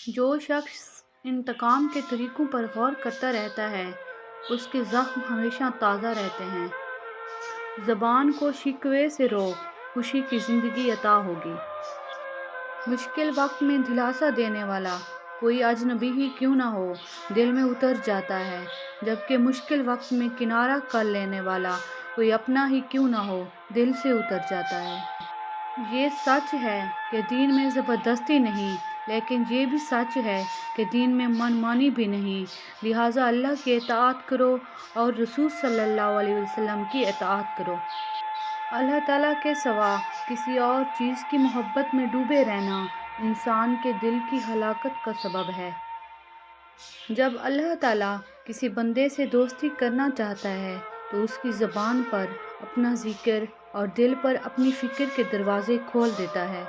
جو شخص انتقام کے طریقوں پر غور کرتا رہتا ہے اس کے زخم ہمیشہ تازہ رہتے ہیں۔ زبان کو شکوے سے روک، خوشی کی زندگی عطا ہوگی۔ مشکل وقت میں دلاسا دینے والا کوئی اجنبی ہی کیوں نہ ہو دل میں اتر جاتا ہے، جبکہ مشکل وقت میں کنارہ کر لینے والا کوئی اپنا ہی کیوں نہ ہو دل سے اتر جاتا ہے۔ یہ سچ ہے کہ دین میں زبردستی نہیں، لیکن یہ بھی سچ ہے کہ دین میں من مانی بھی نہیں، لہٰذا اللہ کی اطاعت کرو اور رسول صلی اللہ علیہ وسلم کی اطاعت کرو۔ اللہ تعالیٰ کے سوا کسی اور چیز کی محبت میں ڈوبے رہنا انسان کے دل کی ہلاکت کا سبب ہے۔ جب اللہ تعالیٰ کسی بندے سے دوستی کرنا چاہتا ہے تو اس کی زبان پر اپنا ذکر اور دل پر اپنی فکر کے دروازے کھول دیتا ہے۔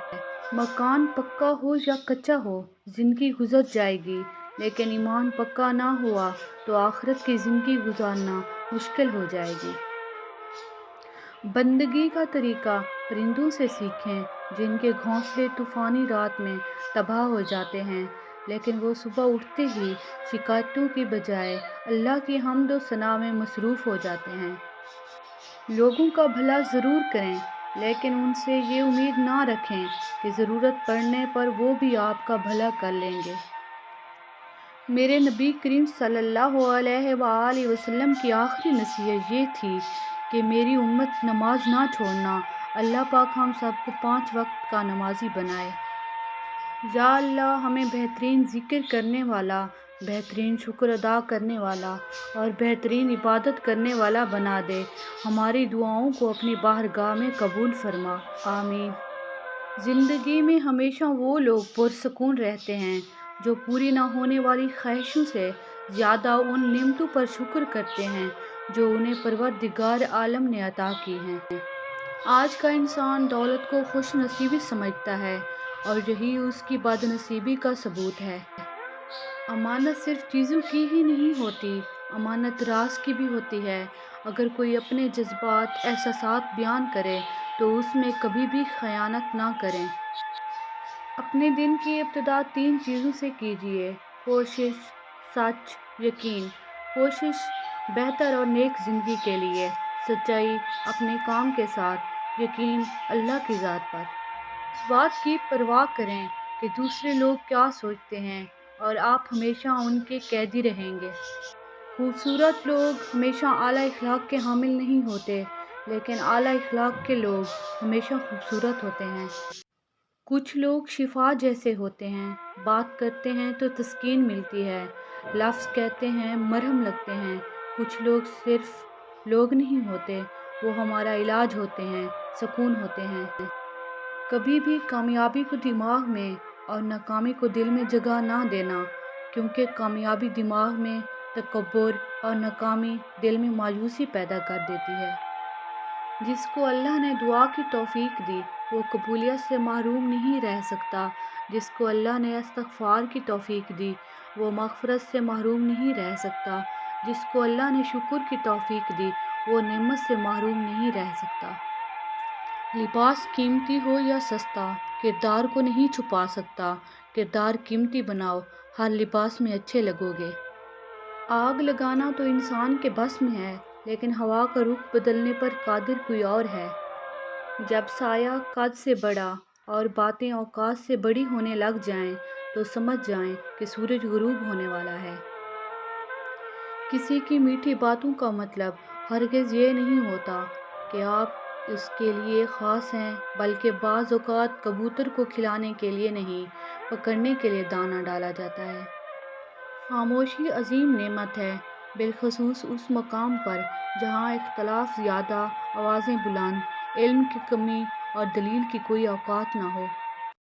مکان پکا ہو یا کچا ہو زندگی گزر جائے گی، لیکن ایمان پکا نہ ہوا تو آخرت کی زندگی گزارنا مشکل ہو جائے گی۔ بندگی کا طریقہ پرندوں سے سیکھیں جن کے گھونسلے طوفانی رات میں تباہ ہو جاتے ہیں، لیکن وہ صبح اٹھتے ہی شکایتوں کی بجائے اللہ کی حمد و ثنا میں مصروف ہو جاتے ہیں۔ لوگوں کا بھلا ضرور کریں، لیکن ان سے یہ امید نہ رکھیں کہ ضرورت پڑنے پر وہ بھی آپ کا بھلا کر لیں گے۔ میرے نبی کریم صلی اللہ علیہ وآلہ وسلم کی آخری نصیحت یہ تھی کہ میری امت نماز نہ چھوڑنا۔ اللہ پاک ہم سب کو 5 وقت کا نمازی بنائے۔ یا اللہ ہمیں بہترین ذکر کرنے والا، بہترین شکر ادا کرنے والا اور بہترین عبادت کرنے والا بنا دے۔ ہماری دعاؤں کو اپنی بارگاہ میں قبول فرما، آمین۔ زندگی میں ہمیشہ وہ لوگ پرسکون رہتے ہیں جو پوری نہ ہونے والی خواہشوں سے زیادہ ان نعمتوں پر شکر کرتے ہیں جو انہیں پروردگار عالم نے عطا کی ہیں۔ آج کا انسان دولت کو خوش نصیبی سمجھتا ہے اور یہی اس کی بد نصیبی کا ثبوت ہے۔ امانت صرف چیزوں کی ہی نہیں ہوتی، امانت راز کی بھی ہوتی ہے۔ اگر کوئی اپنے جذبات، احساسات بیان کرے تو اس میں کبھی بھی خیانت نہ کریں۔ اپنے دن کی ابتدا 3 چیزوں سے کیجیے: کوشش، سچ، یقین۔ کوشش بہتر اور نیک زندگی کے لیے، سچائی اپنے کام کے ساتھ، یقین اللہ کی ذات پر۔ اس بات کی پرواہ کریں کہ دوسرے لوگ کیا سوچتے ہیں اور آپ ہمیشہ ان کے قیدی رہیں گے۔ خوبصورت لوگ ہمیشہ اعلیٰ اخلاق کے حامل نہیں ہوتے، لیکن اعلیٰ اخلاق کے لوگ ہمیشہ خوبصورت ہوتے ہیں۔ کچھ لوگ شفا جیسے ہوتے ہیں، بات کرتے ہیں تو تسکین ملتی ہے، لفظ کہتے ہیں مرہم لگتے ہیں۔ کچھ لوگ صرف لوگ نہیں ہوتے، وہ ہمارا علاج ہوتے ہیں، سکون ہوتے ہیں۔ کبھی بھی کامیابی کو دماغ میں اور ناکامی کو دل میں جگہ نہ دینا، کیونکہ کامیابی دماغ میں تکبر اور ناکامی دل میں مایوسی پیدا کر دیتی ہے۔ جس کو اللہ نے دعا کی توفیق دی وہ قبولیت سے محروم نہیں رہ سکتا، جس کو اللہ نے استغفار کی توفیق دی وہ مغفرت سے محروم نہیں رہ سکتا، جس کو اللہ نے شکر کی توفیق دی وہ نعمت سے محروم نہیں رہ سکتا۔ لباس قیمتی ہو یا سستا کردار کو نہیں چھپا سکتا، کردار قیمتی بناؤ، ہر لباس میں اچھے لگو گے۔ آگ لگانا تو انسان کے بس میں ہے، لیکن ہوا کا رخ بدلنے پر قادر کوئی اور ہے۔ جب سایہ قد سے بڑا اور باتیں اوقات سے بڑی ہونے لگ جائیں تو سمجھ جائیں کہ سورج غروب ہونے والا ہے۔ کسی کی میٹھی باتوں کا مطلب ہرگز یہ نہیں ہوتا کہ آپ اس کے لیے خاص ہیں، بلکہ بعض اوقات کبوتر کو کھلانے کے لیے نہیں، پکڑنے کے لیے دانہ ڈالا جاتا ہے۔ خاموشی عظیم نعمت ہے، بالخصوص اس مقام پر جہاں اختلاف زیادہ، آوازیں بلند، علم کی کمی اور دلیل کی کوئی اوقات نہ ہو۔